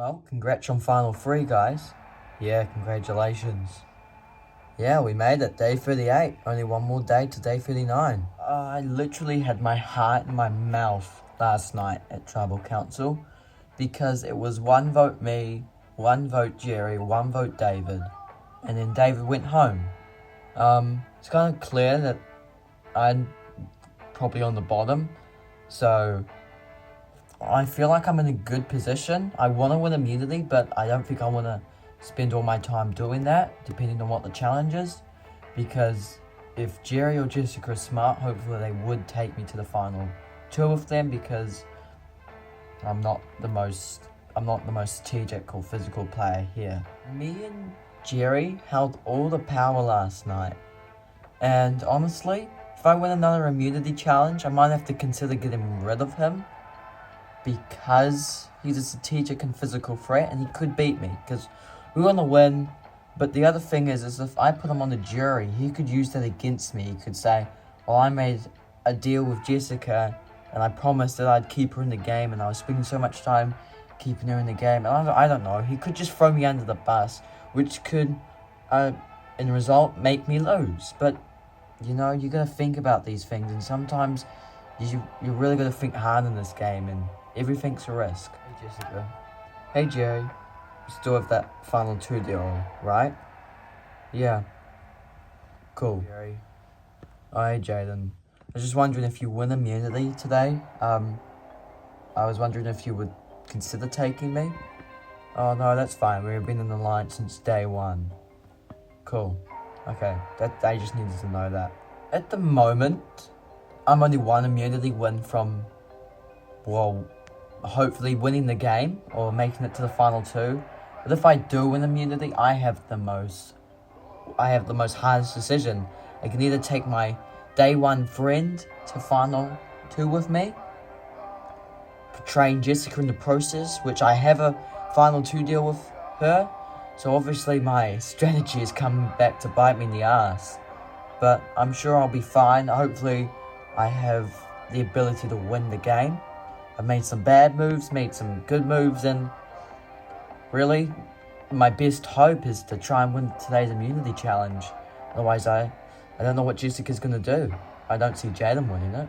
Well, congrats on Final 3, guys. Yeah, congratulations. Yeah, we made it. Day 38. Only one more day to day 39. I literally had my heart in my mouth last night at Tribal Council because it was one vote me, one vote Jerry, one vote David, and then David went home. It's kind of clear that I'm probably on the bottom, so I feel like I'm in a good position. I want to win immunity, but I don't think I want to spend all my time doing that, depending on what the challenge is. Because if Jerry or Jessica are smart, hopefully they would take me to the final two of them, because I'm not the most strategic or physical player here. Me and Jerry held all the power last night. And honestly, if I win another immunity challenge, I might have to consider getting rid of him, because he's a strategic and physical threat and he could beat me, because we want to win. But the other thing is if I put him on the jury, he could use that against me. He could say, well, I made a deal with Jessica and I promised that I'd keep her in the game, and I was spending so much time keeping her in the game. And I don't know, he could just throw me under the bus, which could, in result, make me lose. But, you know, you got to think about these things, and sometimes you really got to think hard in this game, and everything's a risk. Hey, Jessica. Hey, Jerry. We still have that final two deal, right? Yeah. Cool. Jerry. Oh, hey, Jayden. I was just wondering if you win immunity today. I was wondering if you would consider taking me. Oh, no, that's fine. We've been in the alliance since day one. Cool. Okay, I just needed to know that. At the moment, I'm only one immunity win from, well, hopefully winning the game or making it to the final two. But if I do win immunity, I have the most hardest decision. I can either take my day one friend to final two with me, portraying Jessica in the process, which I have a final two deal with her. So obviously my strategy is coming back to bite me in the ass. But I'm sure I'll be fine. Hopefully I have the ability to win the game. I've made some bad moves, made some good moves, and really, my best hope is to try and win today's immunity challenge. Otherwise, I don't know what Jessica's going to do. I don't see Jayden winning it.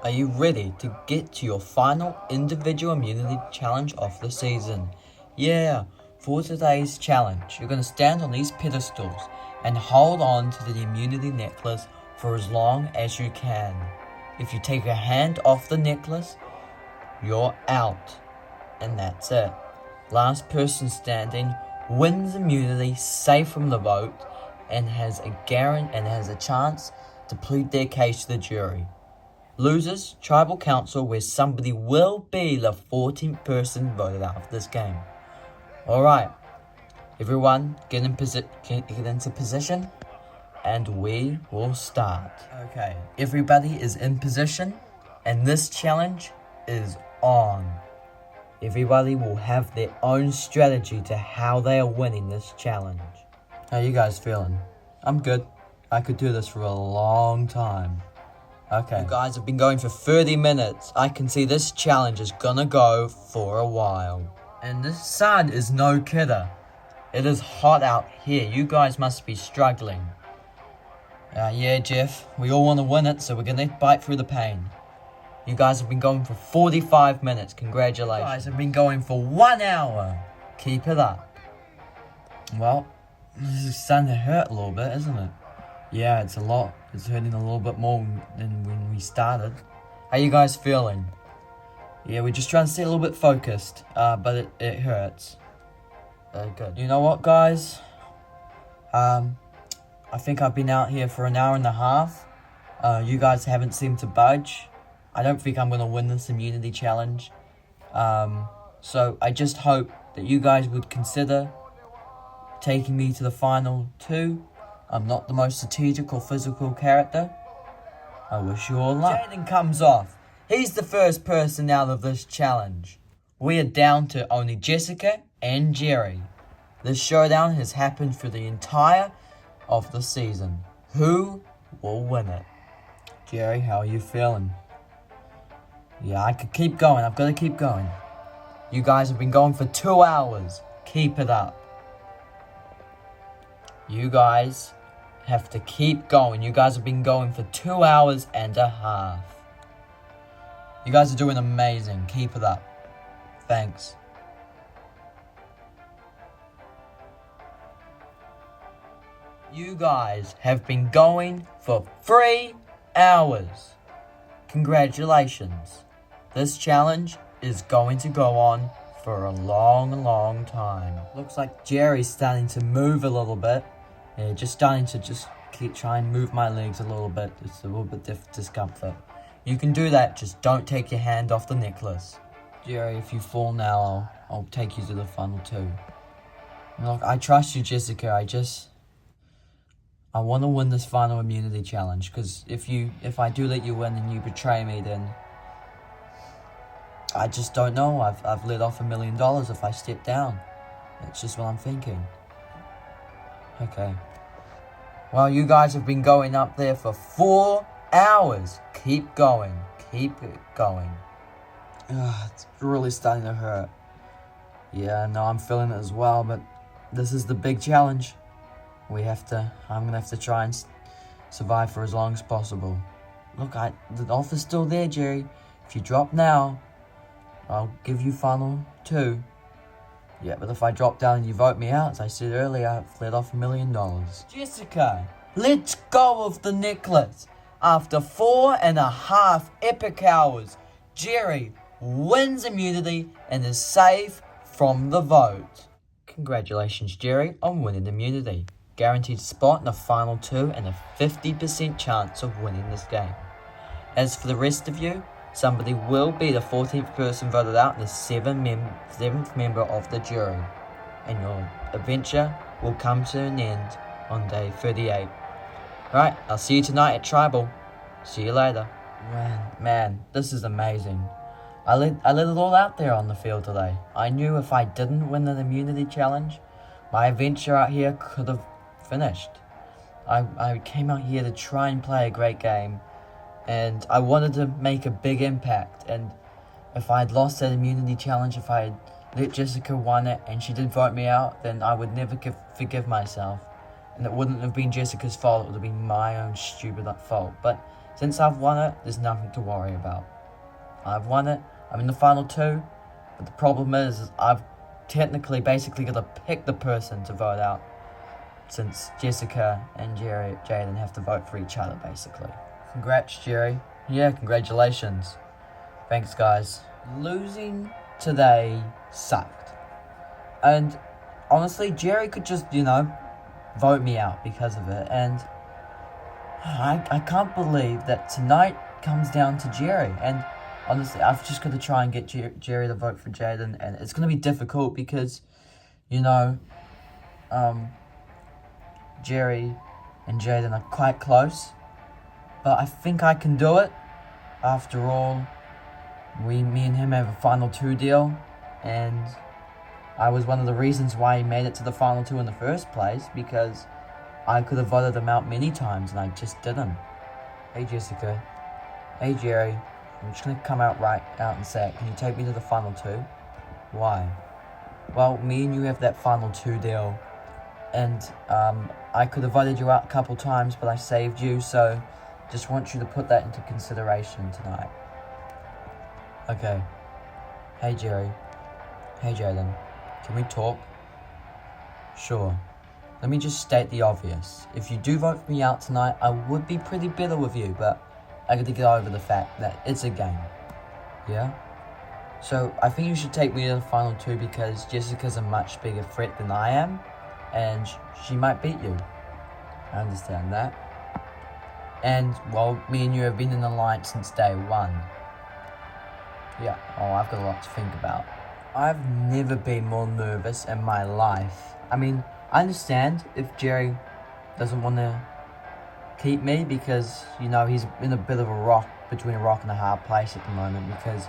Are you ready to get to your final individual immunity challenge of the season? Yeah, for today's challenge, you're going to stand on these pedestals and hold on to the immunity necklace for as long as you can. If you take a hand off the necklace, you're out. And that's it. Last person standing wins immunity, safe from the vote, and has a chance to plead their case to the jury. Losers, Tribal Council, where somebody will be the 14th person voted out of this game. Alright, everyone get into position, and we will start. Okay, everybody is in position, and this challenge is on. Everybody will have their own strategy to how they are winning this challenge. How you guys feeling? I'm good. I could do this for a long time. Okay. You guys have been going for 30 minutes. I can see this challenge is gonna go for a while. And this sun is no kidder. It is hot out here. You guys must be struggling. Yeah, Jeff. We all want to win it, so we're gonna bite through the pain. You guys have been going for 45 minutes. Congratulations. You guys have been going for 1 hour. Keep it up. Well, this is starting to hurt a little bit, isn't it? Yeah, it's a lot. It's hurting a little bit more than when we started. How you guys feeling? Yeah, we're just trying to stay a little bit focused, but it hurts. Good. You know what, guys? I think I've been out here for an hour and a half. You guys haven't seemed to budge. I don't think I'm going to win this immunity challenge. So I just hope that you guys would consider taking me to the final two. I'm not the most strategic or physical character. I wish you all luck. Jayden comes off. He's the first person out of this challenge. We are down to only Jessica and Jerry. This showdown has happened for the entire of the season. Who will win it? Jerry, how are you feeling? Yeah, I could keep going. I've got to keep going. You guys have been going for 2 hours. Keep it up. You guys have to keep going. You guys have been going for 2 hours and a half. You guys are doing amazing. Keep it up. Thanks. You guys have been going for 3 hours. Congratulations. This challenge is going to go on for a long, long time. Looks like Jerry's starting to move a little bit. Yeah, just starting to try and move my legs a little bit. It's a little bit discomfort. You can do that, just don't take your hand off the necklace. Jerry, if you fall now, I'll take you to the final 2. Look, I trust you, Jessica. I want to win this final immunity challenge, because if I do let you win and you betray me, then I just don't know. I've let off $1 million if I step down. That's just what I'm thinking. Okay. Well, you guys have been going up there for 4 hours. Keep going. Keep it going. It's really starting to hurt. Yeah, no, I'm feeling it as well, but this is the big challenge. I'm gonna have to try and survive for as long as possible. Look, the offer's still there, Jerry. If you drop now, I'll give you final 2. Yeah, but if I drop down and you vote me out, as I said earlier, I've let off $1 million. Jessica, let's go of the necklace. After 4.5 epic hours, Jerry wins immunity and is safe from the vote. Congratulations, Jerry, on winning immunity. Guaranteed spot in the final 2 and a 50% chance of winning this game. As for the rest of you, somebody will be the 14th person voted out and the 7th member of the jury. And your adventure will come to an end on day 38. Right, I'll see you tonight at Tribal. See you later. Man, this is amazing. I let it all out there on the field today. I knew if I didn't win the immunity challenge, my adventure out here could have finished. I came out here to try and play a great game, and I wanted to make a big impact. And if I had lost that immunity challenge, if I had let Jessica win it and she did vote me out, then I would never forgive myself. And it wouldn't have been Jessica's fault, it would have been my own stupid fault. But since I've won it, there's nothing to worry about. I've won it, I'm in the final 2, but the problem is I've basically got to pick the person to vote out, since Jessica and Jayden have to vote for each other, basically. Congrats, Jerry. Yeah, congratulations. Thanks, guys. Losing today sucked. And honestly, Jerry could just, vote me out because of it. And I can't believe that tonight comes down to Jerry. And honestly, I've just got to try and get Jerry to vote for Jayden. And it's going to be difficult because, Jerry and Jayden are quite close. But I think I can do it. After all, me and him have a final 2 deal. And I was one of the reasons why he made it to the final 2 in the first place, because I could have voted him out many times and I just didn't. Hey Jessica. Hey Jerry. I'm just going to come out and say it. Can you take me to the final 2? Why? Well, me and you have that final 2 deal. And I could have voted you out a couple times, but I saved you, so just want you to put that into consideration tonight. Okay. Hey Jerry. Hey Jayden. Can we talk? Sure. Let me just state the obvious. If you do vote me out tonight, I would be pretty bitter with you, but I got to get over the fact that it's a game. Yeah? So I think you should take me to the final 2 because Jessica's a much bigger threat than I am, and she might beat you. I understand that. And, well, me and you have been in an alliance since day 1. Yeah, I've got a lot to think about. I've never been more nervous in my life. I mean, I understand if Jerry doesn't want to keep me because, he's in a bit of between a rock and a hard place at the moment, because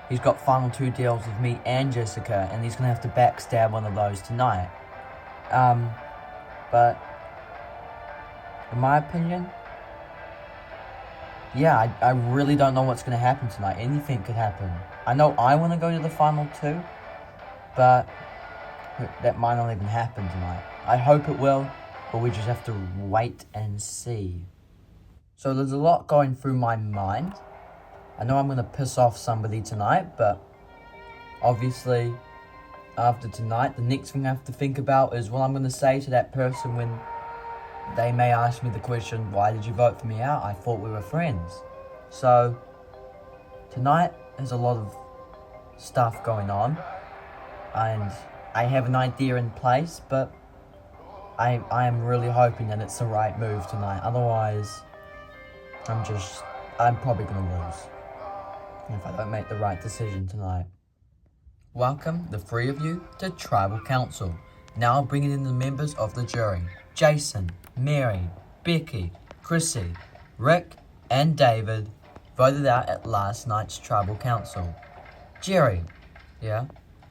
he's got final 2 deals with me and Jessica, and he's going to have to backstab one of those tonight. But in my opinion, yeah, I really don't know what's going to happen tonight. Anything could happen. I know I want to go to the final 2, but that might not even happen tonight. I hope it will, but we just have to wait and see. So there's a lot going through my mind. I know I'm going to piss off somebody tonight, but obviously after tonight, the next thing I have to think about is what I'm going to say to that person when they may ask me the question, why did you vote for me out? I thought we were friends. So tonight there's a lot of stuff going on, and I have an idea in place, but I am really hoping that it's the right move tonight. Otherwise, I'm probably going to lose if I don't make the right decision tonight. Welcome, the three of you, to Tribal Council. Now bringing in the members of the jury. Jason, Mary, Becky, Chrissy, Rick, and David voted out at last night's Tribal Council. Jerry, yeah?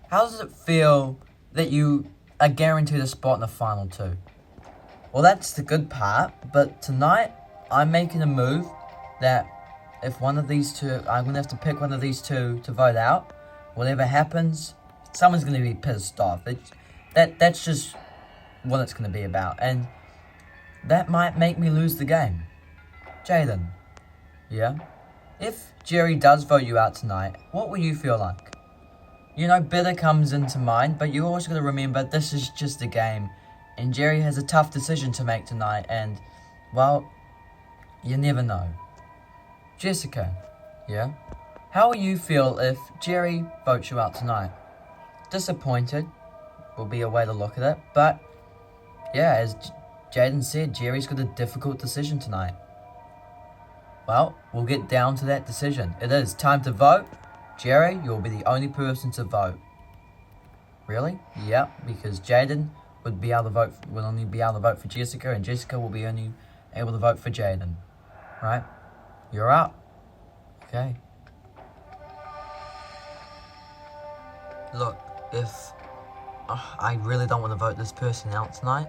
How does it feel that you are guaranteed a spot in the final two? Well, that's the good part, but tonight I'm making a move that if one of these two, I'm going to have to pick one of these two to vote out. Whatever happens, someone's going to be pissed off. That's just what it's going to be about, and that might make me lose the game. Jayden, yeah? If Jerry does vote you out tonight, what will you feel like? You know, bitter comes into mind, but you always got to remember this is just a game, and Jerry has a tough decision to make tonight, and, well, you never know. Jessica, yeah? How will you feel if Jerry votes you out tonight? Disappointed will be a way to look at it, but yeah, as Jayden said, Jerry's got a difficult decision tonight. Well, we'll get down to that decision. It is time to vote. Jerry, you'll be the only person to vote. Really? Yep, because Jayden would only be able to vote for Jessica, and Jessica will be only able to vote for Jayden. Right? You're up. Okay. Look, if I really don't want to vote this person out tonight,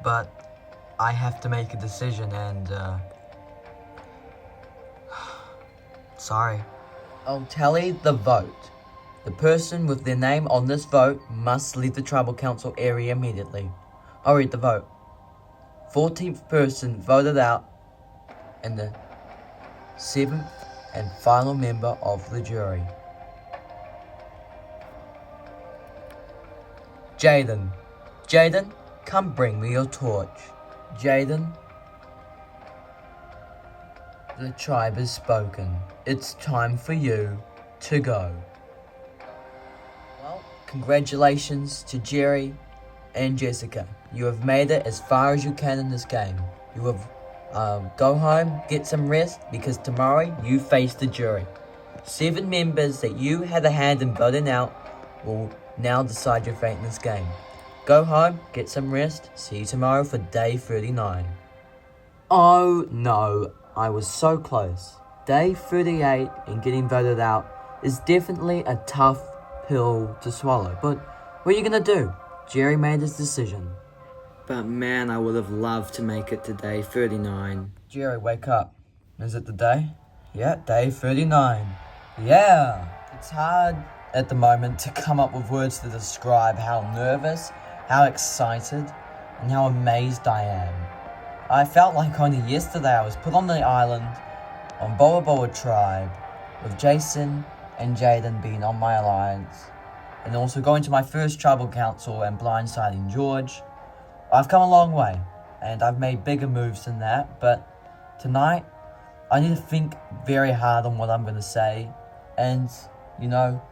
but I have to make a decision, and sorry. I'll tally the vote. The person with their name on this vote must leave the Tribal Council area immediately. I'll read the vote. 14th person voted out, and the 7th and final member of the jury. Jayden. Jayden, come bring me your torch. Jayden, the tribe has spoken. It's time for you to go. Well, congratulations to Jerry and Jessica. You have made it as far as you can in this game. You have go home, get some rest, because tomorrow you face the jury. 7 members that you had a hand in voting out will now decide your fate in this game. Go home, get some rest, see you tomorrow for day 39. Oh no, I was so close. Day 38 and getting voted out is definitely a tough pill to swallow, but what are you gonna do? Jerry made his decision. But man, I would have loved to make it to day 39. Jerry, wake up. Is it the day? Yeah, day 39. Yeah! It's hard at the moment to come up with words to describe how nervous, how excited, and how amazed I am. I felt like only yesterday I was put on the island on Boa Boa Tribe with Jason and Jayden being on my alliance, and also going to my first tribal council and blindsiding George. I've come a long way, and I've made bigger moves than that, but tonight I need to think very hard on what I'm going to say, and, you know,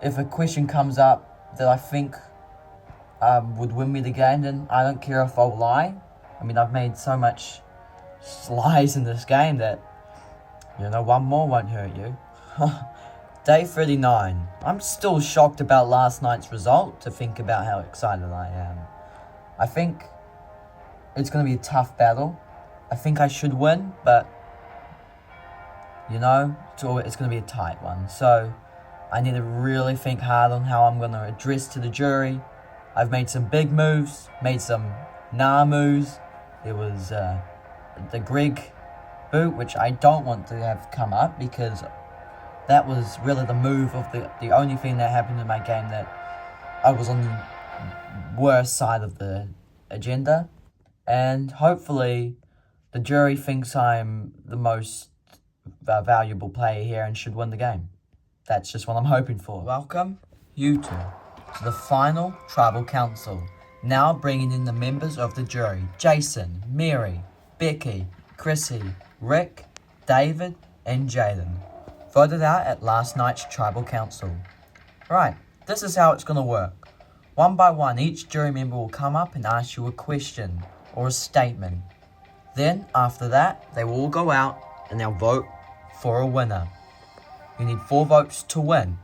if a question comes up that I think would win me the game, then I don't care if I'll lie. I mean, I've made so much lies in this game that, you know, one more won't hurt you. Day 39. I'm still shocked about last night's result to think about how excited I am. I think it's going to be a tough battle. I think I should win, but, you know, it's going to be a tight one. So I need to really think hard on how I'm going to address to the jury. I've made some big moves, made some nah moves. There was the Greg boot, which I don't want to have come up because that was really the move of the only thing that happened in my game that I was on the worst side of the agenda, and hopefully the jury thinks I'm the most valuable player here and should win the game. That's just what I'm hoping for. Welcome, you two, to the final Tribal Council. Now bringing in the members of the jury: Jason, Mary, Becky, Chrissy, Rick, David, and Jayden. Voted out at last night's Tribal Council. Right, this is how it's going to work. One by one, each jury member will come up and ask you a question or a statement. Then, after that, they will all go out and they'll vote for a winner. You need 4 votes to win.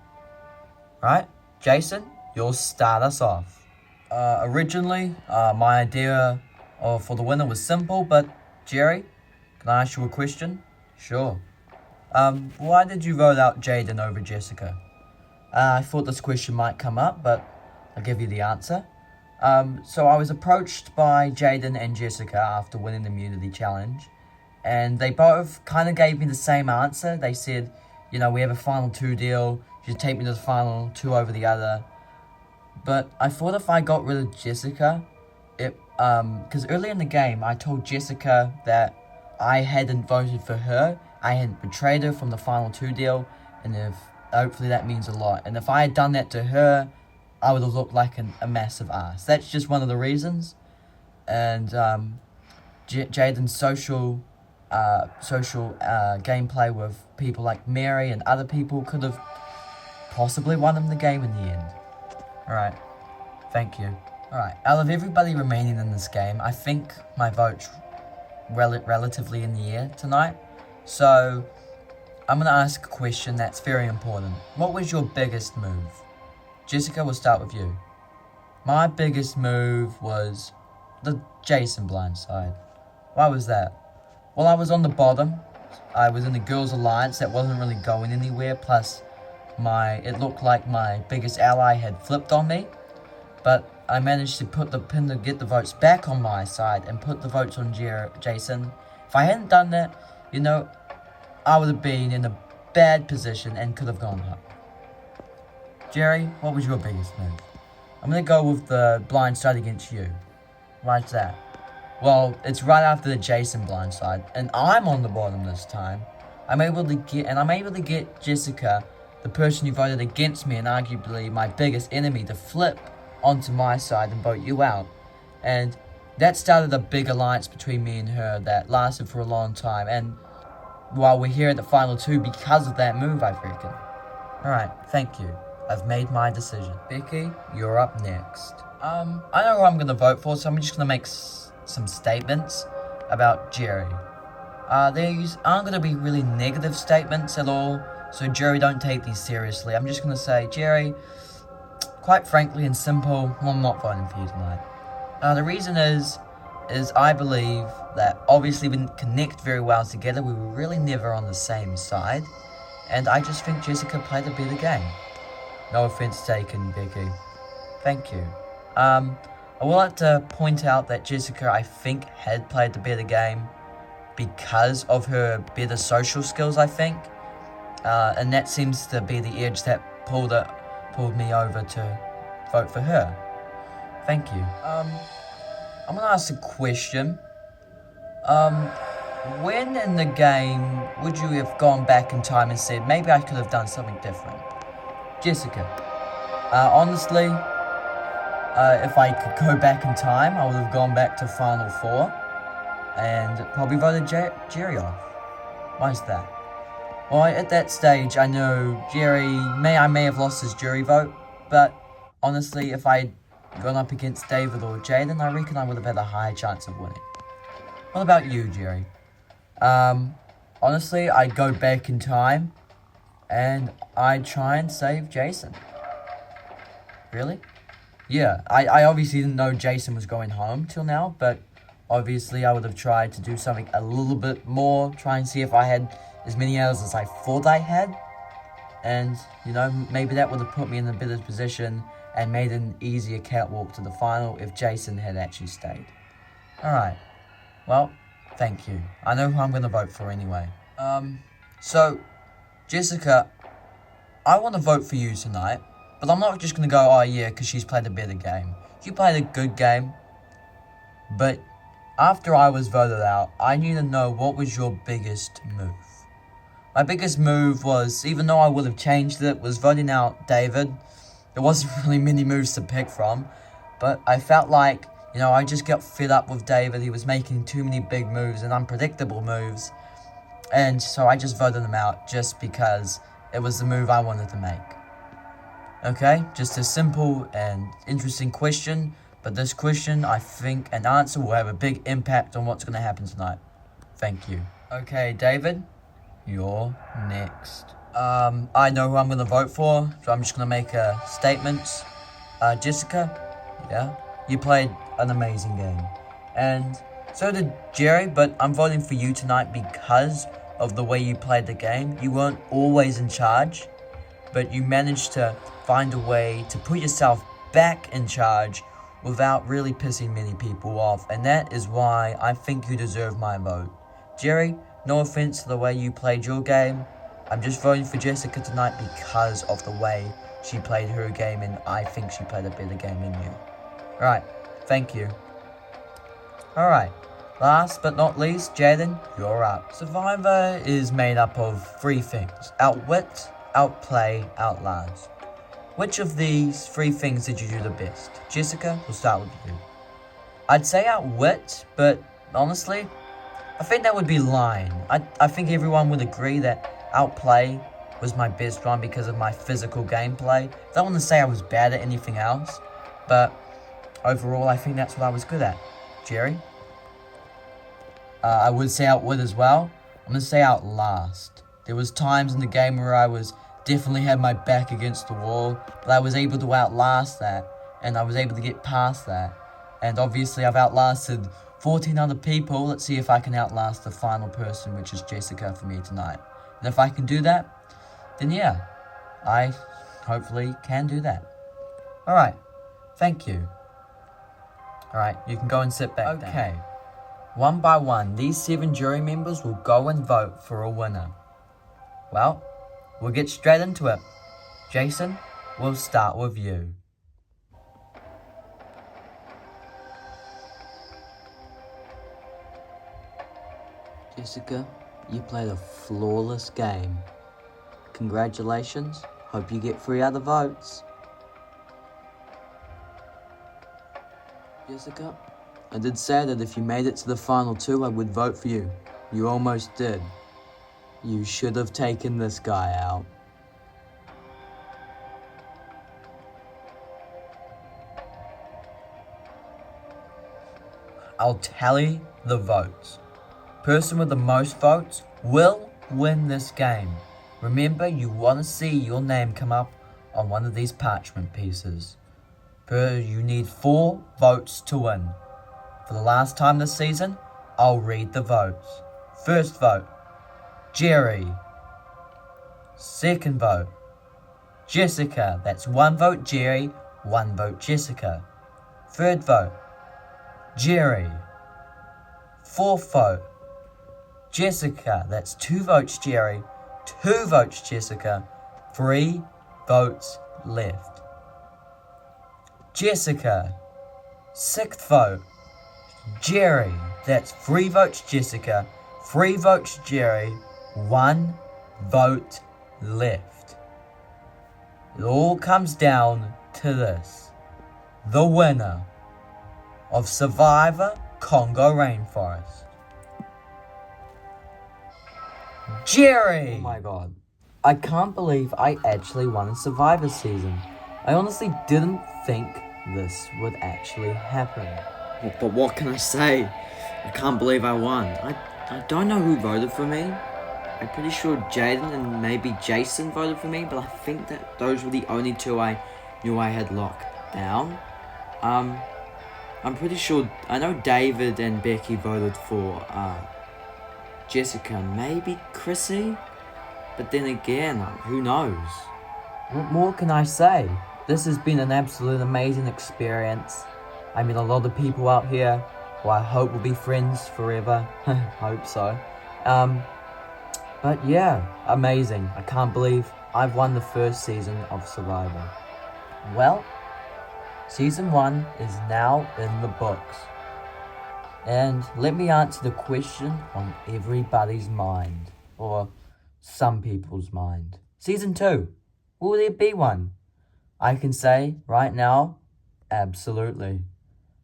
Right? Jason, you'll start us off. Originally, my idea for the winner was simple, but Jerry, can I ask you a question? Sure. Why did you vote out Jayden over Jessica? I thought this question might come up, but I'll give you the answer. So I was approached by Jayden and Jessica after winning the immunity challenge, and they both kind of gave me the same answer. They said, you know, we have a final 2 deal, you should take me to the final 2 over the other. But I thought if I got rid of Jessica, because early in the game I told Jessica that I hadn't voted for her, I had betrayed her from the final 2 deal, and hopefully that means a lot. And if I had done that to her, I would have looked like a massive ass. That's just one of the reasons. And Jayden's social gameplay with people like Mary and other people could have possibly won him the game in the end. Alright, thank you. Alright, out of everybody remaining in this game, I think my vote's relatively in the air tonight. So, I'm going to ask a question that's very important. What was your biggest move? Jessica, we'll start with you. My biggest move was the Jason blindside. Why was that? Well, I was on the bottom. I was in the Girls Alliance that wasn't really going anywhere. Plus, it looked like my biggest ally had flipped on me. But I managed to put the pin to get the votes back on my side and put the votes on Jason. If I hadn't done that, you know, I would have been in a bad position and could have gone up. Jerry, what was your biggest move? I'm going to go with the blindside against you. Why's that? Well, it's right after the Jason blindside, and I'm on the bottom this time. I'm able to get Jessica, the person who voted against me and arguably my biggest enemy, to flip onto my side and vote you out. And that started a big alliance between me and her that lasted for a long time. And while we're here at the final 2 because of that move, I reckon. Alright, thank you. I've made my decision. Becky, you're up next. I know who I'm going to vote for, so I'm just going to make some statements about Jerry. These aren't going to be really negative statements at all, so Jerry, don't take these seriously. I'm just going to say, Jerry, quite frankly and simple, I'm not voting for you tonight. The reason is I believe that obviously we didn't connect very well together. We were really never on the same side, and I just think Jessica played a better game. No offense taken, Becky. Thank you. I would like to point out that Jessica, I think, had played the better game because of her better social skills, I think. And that seems to be the edge that pulled me over to vote for her. Thank you. I'm going to ask a question. When in the game would you have gone back in time and said, maybe I could have done something different? Jessica, honestly, if I could go back in time, I would have gone back to Final 4 and probably voted Jerry off. Why is that? Well, at that stage, I know I may have lost his jury vote, but honestly, if I'd gone up against David or Jayden, I reckon I would have had a higher chance of winning. What about you, Jerry? Honestly, I'd go back in time and I'd try and save Jason. Really? Yeah, I obviously didn't know Jason was going home till now, but obviously I would have tried to do something a little bit more, try and see if I had as many hours as I thought I had. And, you know, maybe that would have put me in a better position and made an easier catwalk to the final if Jason had actually stayed. Alright, well, thank you. I know who I'm going to vote for anyway. So, Jessica, I want to vote for you tonight, But I'm not just going to go, oh yeah, because she's played a better game. You played a good game. But after I was voted out, I need to know what was your biggest move. My biggest move was, even though I would have changed it, was voting out David. There wasn't really many moves to pick from. But I felt like, I just got fed up with David. He was making too many big moves and unpredictable moves. And so I just voted him out just because it was the move I wanted to make. Okay, just a simple and interesting question. But this question, I think, an answer will have a big impact on what's going to happen tonight. Thank you. Okay, David, you're next. I know who I'm going to vote for, so I'm just going to make a statement. Jessica, yeah, you played an amazing game. And so did Jerry, but I'm voting for you tonight because of the way you played the game. You weren't always in charge, but you managed to find a way to put yourself back in charge without really pissing many people off, and that is why I think you deserve my vote. Jerry, no offense to the way you played your game, I'm just voting for Jessica tonight because of the way she played her game, and I think she played a better game than you. Alright, thank you. Alright, last but not least, Jayden, you're up. Survivor is made up of 3 things: outwit, outplay, outlast. Which of these 3 things did you do the best? Jessica, we'll start with you. I'd say outwit, but honestly, I think that would be lying. I think everyone would agree that outplay was my best one because of my physical gameplay. I don't want to say I was bad at anything else, but overall I think that's what I was good at. Jerry? I would say outwit as well. I'm going to say outlast. There was times in the game where I was definitely had my back against the wall, but I was able to outlast that, and I was able to get past that. And obviously I've outlasted 14 other people. Let's see if I can outlast the final person, which is Jessica, for me tonight. And if I can do that, then yeah, I hopefully can do that. Alright, thank you. Alright, you can go and sit back down. Okay, one by one, these 7 jury members will go and vote for a winner. Well, we'll get straight into it. Jason, we'll start with you. Jessica, you played a flawless game. Congratulations. Hope you get 3 other votes. Jessica, I did say that if you made it to the final 2, I would vote for you. You almost did. You should have taken this guy out. I'll tally the votes. Person with the most votes will win this game. Remember, you want to see your name come up on one of these parchment pieces. You need 4 votes to win. For the last time this season, I'll read the votes. First vote, Jerry. Second vote, Jessica. That's 1 vote Jerry, 1 vote Jessica. Third vote, Jerry. Fourth vote, Jessica. That's 2 votes Jerry, 2 votes Jessica, 3 votes left. Jessica. 6th vote, Jerry. That's 3 votes Jessica, 3 votes Jerry, 1 vote left. It all comes down to this. The winner of Survivor Congo Rainforest, Jerry! Oh my god. I can't believe I actually won a Survivor season. I honestly didn't think this would actually happen. But what can I say? I can't believe I won. I don't know who voted for me. I'm pretty sure Jayden and maybe Jason voted for me, but I think that those were the only 2 I knew I had locked down. I'm pretty sure, I know David and Becky voted for Jessica, maybe Chrissy, but then again, who knows? What more can I say? This has been an absolute amazing experience. I mean, a lot of people out here who I hope will be friends forever. Hope so. But yeah, amazing. I can't believe I've won the first season of Survivor. Well, Season 1 is now in the books. And let me answer the question on everybody's mind, or some people's mind. Season 2, will there be one? I can say right now, absolutely.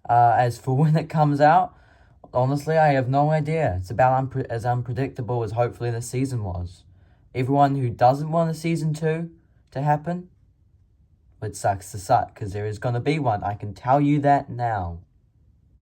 As for when it comes out, honestly, I have no idea. It's about as unpredictable as hopefully the season was. Everyone who doesn't want a Season 2 to happen, it sucks to suck, because there is going to be one. I can tell you that now.